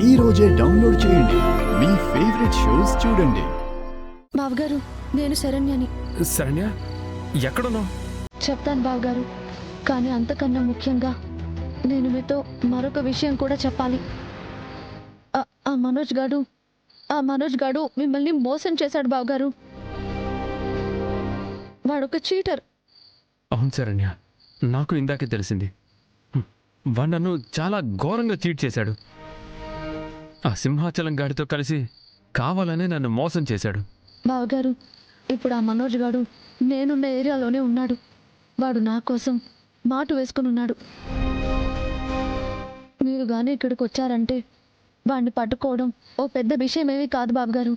ఈ రోజే డౌన్లోడ్ చేయండి. మీ ఫేవరెట్ షోస్ చూడండి. బావగారు, నేను శరణ్యని. శరణ్య, ఎక్కడున్నావు? చెప్తాను బావగారు, కానీ అంతకన్నా ముఖ్యంగా నేను మీతో మరొక విషయం కూడా చెప్పాలి. ఆ మనోజ్ గాడు మిమ్మల్ని మోసం చేశాడు బావగారు. వాడొక చీటర్. అవును శరణ్య, నాకు ఇందాకే తెలిసింది. వాడు నన్ను చాలా ఘోరంగా చీట్ చేశాడు. ఆ సింహాచలం గాడితో కలిసి కావాలనే నన్ను మోసం చేశాడు. బావగారు, ఇప్పుడు ఆ మనోజ్ గాడు నేనున్న ఏరియాలోనే ఉన్నాడు. వాడు నా కోసం మాట వేసుకుని ఉన్నాడు. మీరు కానీ ఇక్కడికి వచ్చారంటే వాడిని పట్టుకోవడం ఓ పెద్ద విషయమేమీ కాదు బావగారు.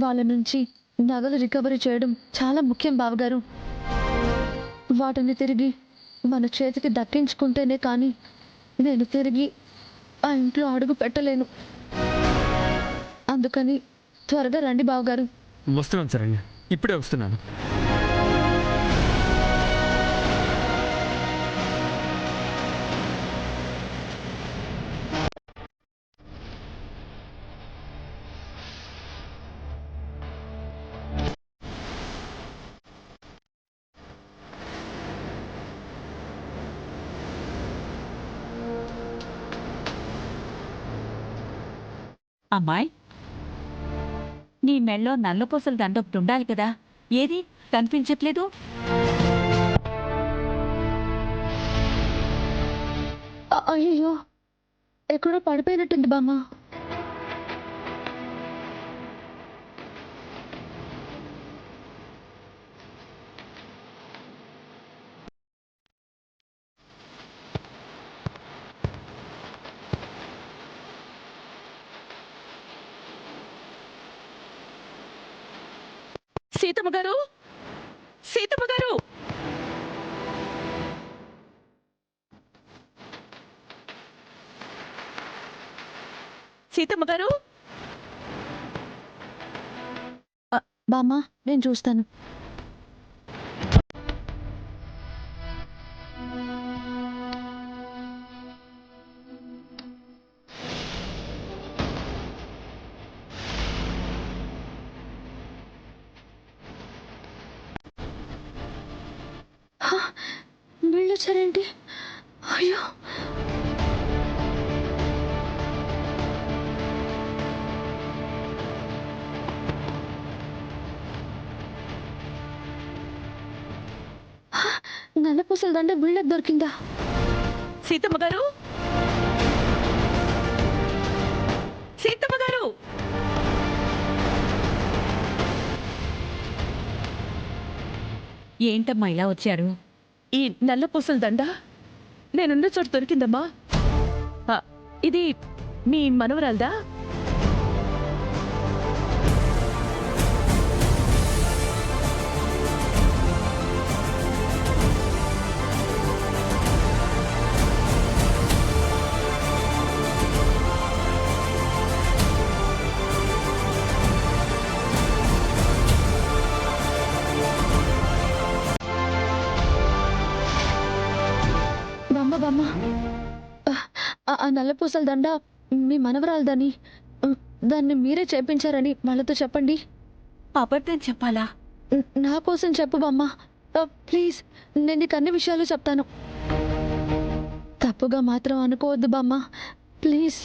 వాళ్ళ నుంచి నగలు రికవరీ చేయడం చాలా ముఖ్యం బావగారు. వాటిని తిరిగి మన చేతికి దక్కించుకుంటేనే కానీ నేను తిరిగి ఆ ఇంట్లో అడుగు పెట్టలేను. అందుకని త్వరగా రండి బావగారు. వస్తున్నాను శరణ్య, ఇప్పుడే వస్తున్నాను. అమ్మాయి, నీ మెళ్ళో నల్లపూసల దండ ఒకటి ఉండాలి కదా, ఏది కనిపించట్లేదు? అయ్యో, ఎక్కడో పడిపోయినట్టుంది బామ్మ. సీతమ్మ గారు, సీతమ్మ గారు! సీతమ్మ గారు! బామ్మ, నేను చూస్తాను. వీళ్ళు వచ్చారేంటి? అయ్యో, నల్లపూసల దండ వీళ్ళకి దొరికిందా? సీతమ్మ గారు! సీతమ్మ గారు! ఏంటమ్మా ఇలా వచ్చారు? ఈ నల్లపూసల దండ నేనున్న చోటు దొరికిందమ్మా. ఇది మీ మనవరాల్దా? బామ్మ, ఆ నల్లపూసల దండ మీ మనవరాలదని, దాన్ని మీరే చేపించారని వాళ్ళతో చెప్పండి. అబద్ధం చెప్పాలా? నా కోసం చెప్పు బామ్మ, ప్లీజ్. నేను నీకు అన్ని విషయాలు చెప్తాను. తప్పుగా మాత్రం అనుకోవద్దు బామ్మ, ప్లీజ్.